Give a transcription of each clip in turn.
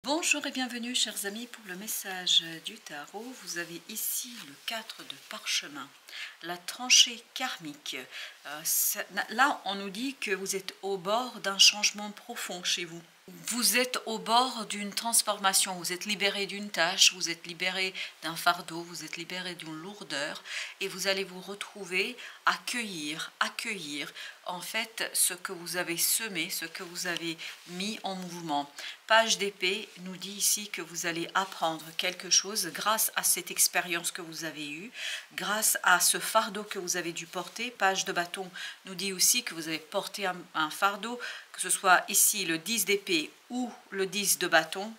Bonjour et bienvenue chers amis pour le message du tarot. Vous avez ici le 4 de parchemin, la tranchée karmique. Là on nous dit que vous êtes au bord d'un changement profond chez vous. Vous êtes au bord d'une transformation, vous êtes libéré d'une tâche, vous êtes libéré d'un fardeau, vous êtes libéré d'une lourdeur et vous allez vous retrouver à accueillir en fait ce que vous avez semé, ce que vous avez mis en mouvement. Page d'épée nous dit ici que vous allez apprendre quelque chose grâce à cette expérience que vous avez eue, grâce à ce fardeau que vous avez dû porter. Page de bâton nous dit aussi que vous avez porté un fardeau, que ce soit ici le 10 d'épée ou le 10 de bâton,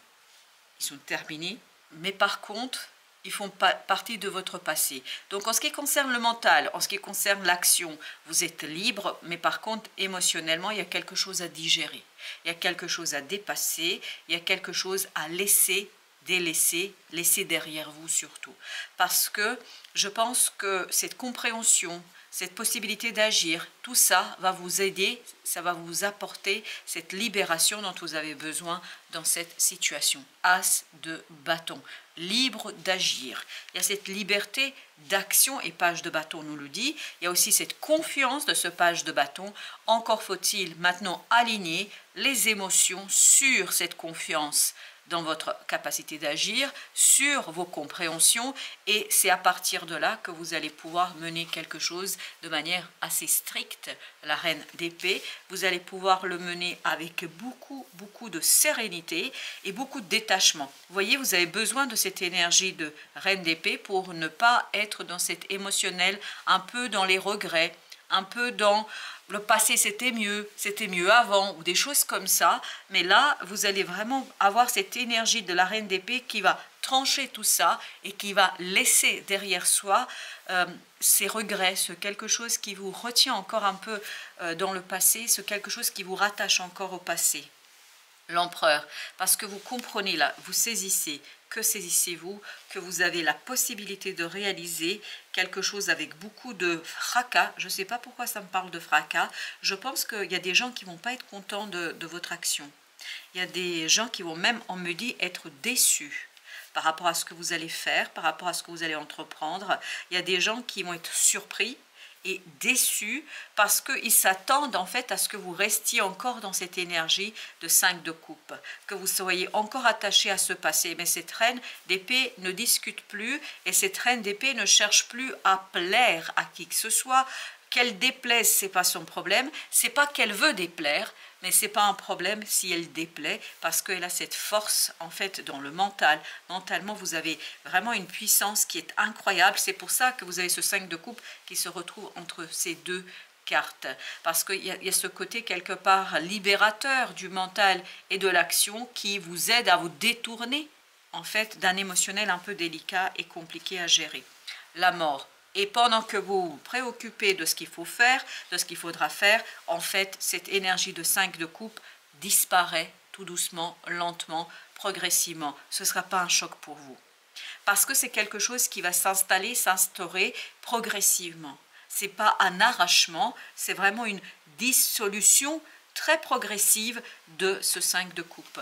ils sont terminés. Mais par contre, ils font partie de votre passé. Donc en ce qui concerne le mental, en ce qui concerne l'action, vous êtes libre, mais par contre, émotionnellement, il y a quelque chose à digérer. Il y a quelque chose à dépasser, il y a quelque chose à laisser, délaisser, laisser derrière vous surtout. Parce que je pense que cette compréhension, cette possibilité d'agir, tout ça va vous aider, ça va vous apporter cette libération dont vous avez besoin dans cette situation. As de bâton, libre d'agir. Il y a cette liberté d'action et page de bâton nous le dit. Il y a aussi cette confiance de ce page de bâton. Encore faut-il maintenant aligner les émotions sur cette confiance dans votre capacité d'agir, sur vos compréhensions, et c'est à partir de là que vous allez pouvoir mener quelque chose de manière assez stricte. La reine d'épée, vous allez pouvoir le mener avec beaucoup de sérénité et beaucoup de détachement. Vous voyez, vous avez besoin de cette énergie de reine d'épée pour ne pas être dans cet émotionnel, un peu dans les regrets, un peu dans le passé c'était mieux avant, ou des choses comme ça. Mais là, vous allez vraiment avoir cette énergie de la reine d'épée qui va trancher tout ça et qui va laisser derrière soi ces regrets, ce quelque chose qui vous retient encore un peu dans le passé, ce quelque chose qui vous rattache encore au passé. L'empereur, parce que vous comprenez là, vous saisissez, que saisissez-vous? Que vous avez la possibilité de réaliser quelque chose avec beaucoup de fracas. Je ne sais pas pourquoi ça me parle de fracas. Je pense qu'il y a des gens qui ne vont pas être contents de votre action. Il y a des gens qui vont même, on me dit, être déçus par rapport à ce que vous allez faire, par rapport à ce que vous allez entreprendre. Il y a des gens qui vont être surpris et déçus parce qu'ils s'attendent en fait à ce que vous restiez encore dans cette énergie de 5 de coupe, que vous soyez encore attaché à ce passé. Mais cette reine d'épée ne discute plus et cette reine d'épée ne cherche plus à plaire à qui que ce soit. Qu'elle déplaise, c'est pas son problème, c'est pas qu'elle veut déplaire, mais c'est pas un problème si elle déplaît parce qu'elle a cette force en fait dans le mental. Mentalement, vous avez vraiment une puissance qui est incroyable. C'est pour ça que vous avez ce 5 de coupe qui se retrouve entre ces deux cartes. Parce qu'il y a ce côté quelque part libérateur du mental et de l'action qui vous aide à vous détourner en fait d'un émotionnel un peu délicat et compliqué à gérer. La mort. Et pendant que vous vous préoccupez de ce qu'il faut faire, de ce qu'il faudra faire, en fait, cette énergie de 5 de coupe disparaît tout doucement, lentement, progressivement. Ce ne sera pas un choc pour vous. Parce que c'est quelque chose qui va s'installer, s'instaurer progressivement. Ce n'est pas un arrachement, c'est vraiment une dissolution très progressive de ce 5 de coupe.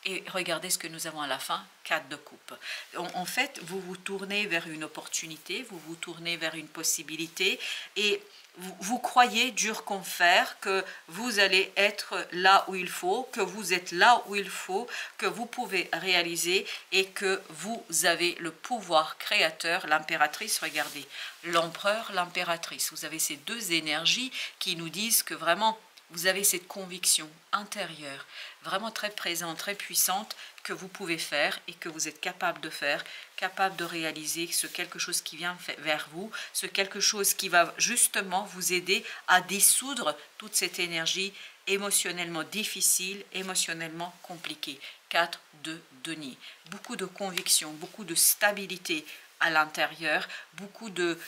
Et regardez ce que nous avons à la fin, 4 de coupe. En fait, vous vous tournez vers une opportunité, vous vous tournez vers une possibilité et vous croyez, dur comme fer, que vous allez être là où il faut, que vous êtes là où il faut, que vous pouvez réaliser et que vous avez le pouvoir créateur. L'impératrice, regardez, l'empereur, l'impératrice. Vous avez ces deux énergies qui nous disent que vraiment, vous avez cette conviction intérieure, vraiment très présente, très puissante, que vous pouvez faire et que vous êtes capable de faire, capable de réaliser ce quelque chose qui vient vers vous, ce quelque chose qui va justement vous aider à dissoudre toute cette énergie émotionnellement difficile, émotionnellement compliquée. 4 de denier. Beaucoup de conviction, beaucoup de stabilité à l'intérieur, beaucoup de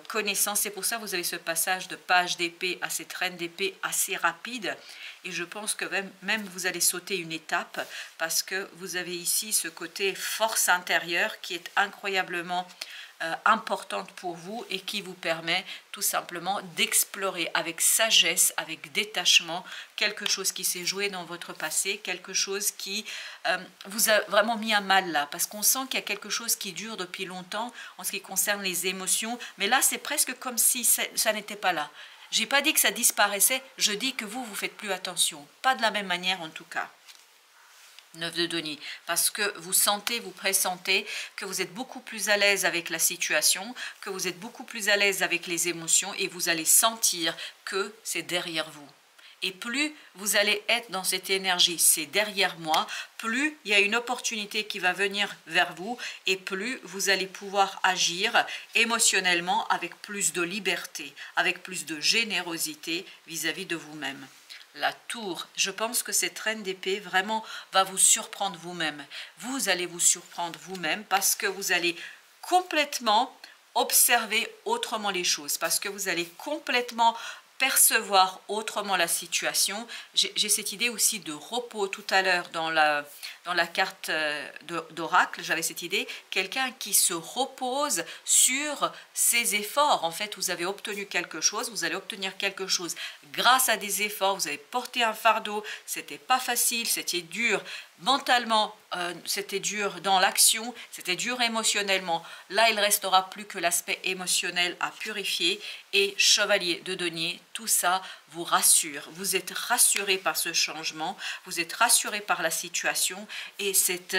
connaissances. C'est pour ça que vous avez ce passage de page d'épée à cette reine d'épée assez rapide. Et je pense que même vous allez sauter une étape parce que vous avez ici ce côté force intérieure qui est incroyablement importante pour vous et qui vous permet tout simplement d'explorer avec sagesse, avec détachement, quelque chose qui s'est joué dans votre passé, quelque chose qui vous a vraiment mis à mal là, parce qu'on sent qu'il y a quelque chose qui dure depuis longtemps en ce qui concerne les émotions, mais là c'est presque comme si ça n'était pas là. J'ai pas dit que ça disparaissait, je dis que vous faites plus attention, pas de la même manière en tout cas. 9 de denier, parce que vous sentez, vous pressentez que vous êtes beaucoup plus à l'aise avec la situation, que vous êtes beaucoup plus à l'aise avec les émotions et vous allez sentir que c'est derrière vous. Et plus vous allez être dans cette énergie, c'est derrière moi, plus il y a une opportunité qui va venir vers vous et plus vous allez pouvoir agir émotionnellement avec plus de liberté, avec plus de générosité vis-à-vis de vous-même. La tour, je pense que cette reine d'épée vraiment va vous surprendre vous-même. Vous allez vous surprendre vous-même parce que vous allez complètement observer autrement les choses, parce que vous allez complètement percevoir autrement la situation. J'ai cette idée aussi de repos tout à l'heure dans la carte d'oracle, j'avais cette idée, quelqu'un qui se repose sur ses efforts. En fait, vous avez obtenu quelque chose, vous allez obtenir quelque chose grâce à des efforts, vous avez porté un fardeau, c'était pas facile, c'était dur mentalement, c'était dur dans l'action, c'était dur émotionnellement. Là, il restera plus que l'aspect émotionnel à purifier et chevalier de denier, tout ça vous rassure. Vous êtes rassuré par ce changement, vous êtes rassuré par la situation et cette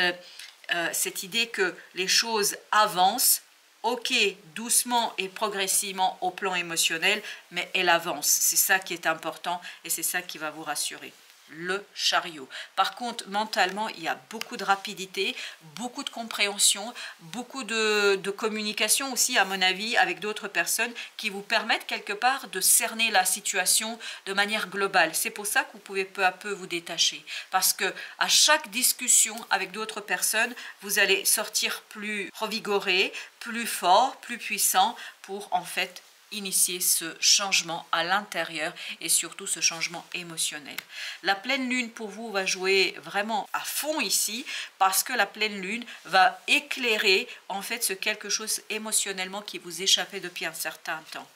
idée que les choses avancent, ok, doucement et progressivement au plan émotionnel, mais elle avance. C'est ça qui est important et c'est ça qui va vous rassurer. Le chariot. Par contre, mentalement, il y a beaucoup de rapidité, beaucoup de compréhension, beaucoup de communication aussi, à mon avis, avec d'autres personnes qui vous permettent quelque part de cerner la situation de manière globale. C'est pour ça que vous pouvez peu à peu vous détacher. Parce que à chaque discussion avec d'autres personnes, vous allez sortir plus revigoré, plus fort, plus puissant pour en fait initier ce changement à l'intérieur et surtout ce changement émotionnel. La pleine lune pour vous va jouer vraiment à fond ici parce que la pleine lune va éclairer en fait ce quelque chose émotionnellement qui vous échappait depuis un certain temps.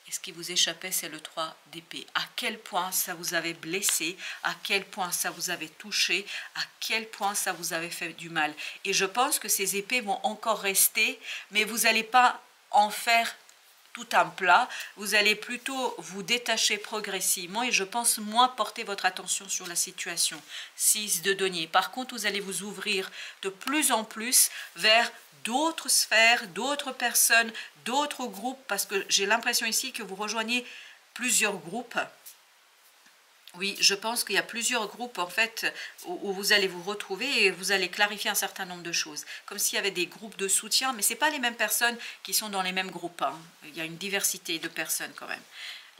Et ce qui vous échappait, c'est le 3 d'épée. À quel point ça vous avait blessé, à quel point ça vous avait touché, à quel point ça vous avait fait du mal. Et je pense que ces épées vont encore rester, mais vous n'allez pas en faire tout un plat, vous allez plutôt vous détacher progressivement et je pense moins porter votre attention sur la situation. 6 de denier. Par contre, vous allez vous ouvrir de plus en plus vers d'autres sphères, d'autres personnes, d'autres groupes, parce que j'ai l'impression ici que vous rejoignez plusieurs groupes. Oui, je pense qu'il y a plusieurs groupes en fait où vous allez vous retrouver et vous allez clarifier un certain nombre de choses. Comme s'il y avait des groupes de soutien, mais ce n'est pas les mêmes personnes qui sont dans les mêmes groupes. Hein. Il y a une diversité de personnes quand même.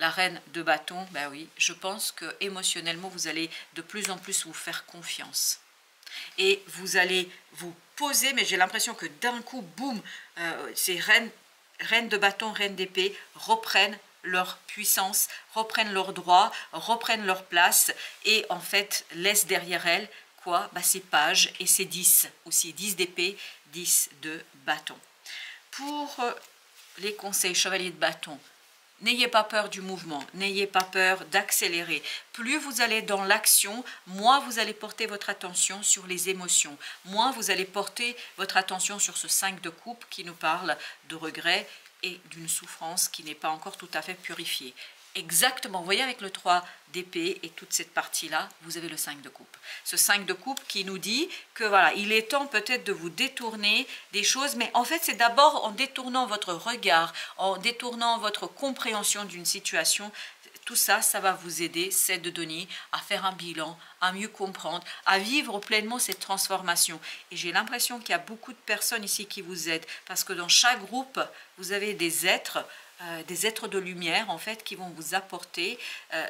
La reine de bâton, ben oui, je pense que émotionnellement vous allez de plus en plus vous faire confiance. Et vous allez vous poser, mais j'ai l'impression que d'un coup, boum, ces reines de bâton, reines d'épée reprennent leur puissance, reprennent leurs droits, reprennent leur place et en fait laissent derrière elles quoi, bah, ces pages et ces 10 aussi, 10 d'épée, 10 de bâton. Pour les conseils chevalier de bâton, n'ayez pas peur du mouvement, n'ayez pas peur d'accélérer. Plus vous allez dans l'action, moins vous allez porter votre attention sur les émotions, moins vous allez porter votre attention sur ce 5 de coupe qui nous parle de regret et d'une souffrance qui n'est pas encore tout à fait purifiée. Exactement, vous voyez avec le 3 d'épée et toute cette partie-là, vous avez le 5 de coupe. Ce 5 de coupe qui nous dit que voilà, il est temps peut-être de vous détourner des choses, mais en fait c'est d'abord en détournant votre regard, en détournant votre compréhension d'une situation. Tout ça, ça va vous aider, 7 de denier, à faire un bilan, à mieux comprendre, à vivre pleinement cette transformation. Et j'ai l'impression qu'il y a beaucoup de personnes ici qui vous aident, parce que dans chaque groupe, vous avez des êtres de lumière, en fait, qui vont vous apporter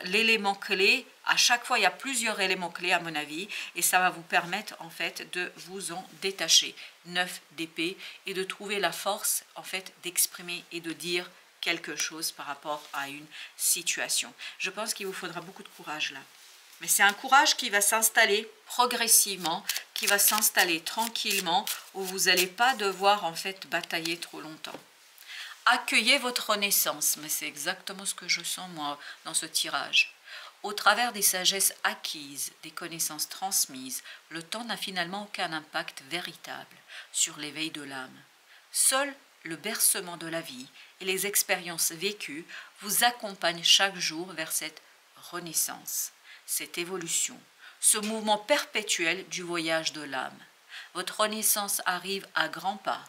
l'élément clé. À chaque fois, il y a plusieurs éléments clés, à mon avis, et ça va vous permettre, en fait, de vous en détacher. 9 d'épée, et de trouver la force, en fait, d'exprimer et de dire quelque chose par rapport à une situation. Je pense qu'il vous faudra beaucoup de courage là. Mais c'est un courage qui va s'installer progressivement, qui va s'installer tranquillement, où vous n'allez pas devoir en fait batailler trop longtemps. Accueillez votre renaissance, mais c'est exactement ce que je sens moi dans ce tirage. Au travers des sagesses acquises, des connaissances transmises, le temps n'a finalement aucun impact véritable sur l'éveil de l'âme. Seul le bercement de la vie et les expériences vécues vous accompagnent chaque jour vers cette renaissance, cette évolution, ce mouvement perpétuel du voyage de l'âme. Votre renaissance arrive à grands pas,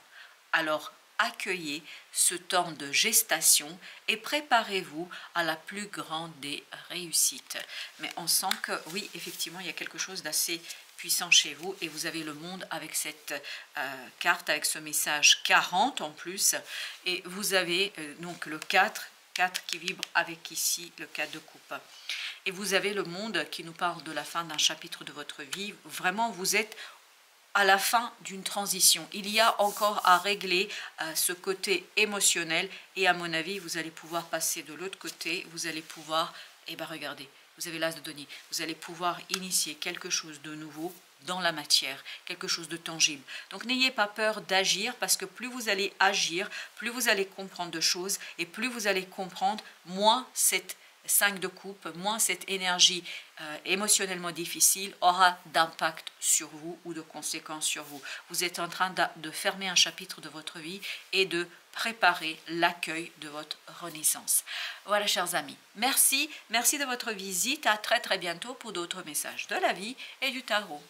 alors accueillez ce temps de gestation et préparez-vous à la plus grande des réussites. Mais on sent que oui, effectivement, il y a quelque chose d'assez puissant chez vous et vous avez le monde avec cette carte, avec ce message 40 en plus, et vous avez donc le 4 qui vibre avec ici le 4 de coupe. Et vous avez le monde qui nous parle de la fin d'un chapitre de votre vie. Vraiment, vous êtes à la fin d'une transition. Il y a encore à régler ce côté émotionnel et à mon avis, vous allez pouvoir passer de l'autre côté, vous allez pouvoir, eh bien regardez, vous avez l'as de denier, vous allez pouvoir initier quelque chose de nouveau dans la matière, quelque chose de tangible. Donc n'ayez pas peur d'agir parce que plus vous allez agir, plus vous allez comprendre de choses et plus vous allez comprendre, moins cette 5 de coupe, moins cette énergie émotionnellement difficile aura d'impact sur vous ou de conséquences sur vous. Vous êtes en train de fermer un chapitre de votre vie et de préparer l'accueil de votre renaissance. Voilà, chers amis, merci de votre visite. À très bientôt pour d'autres messages de la vie et du tarot.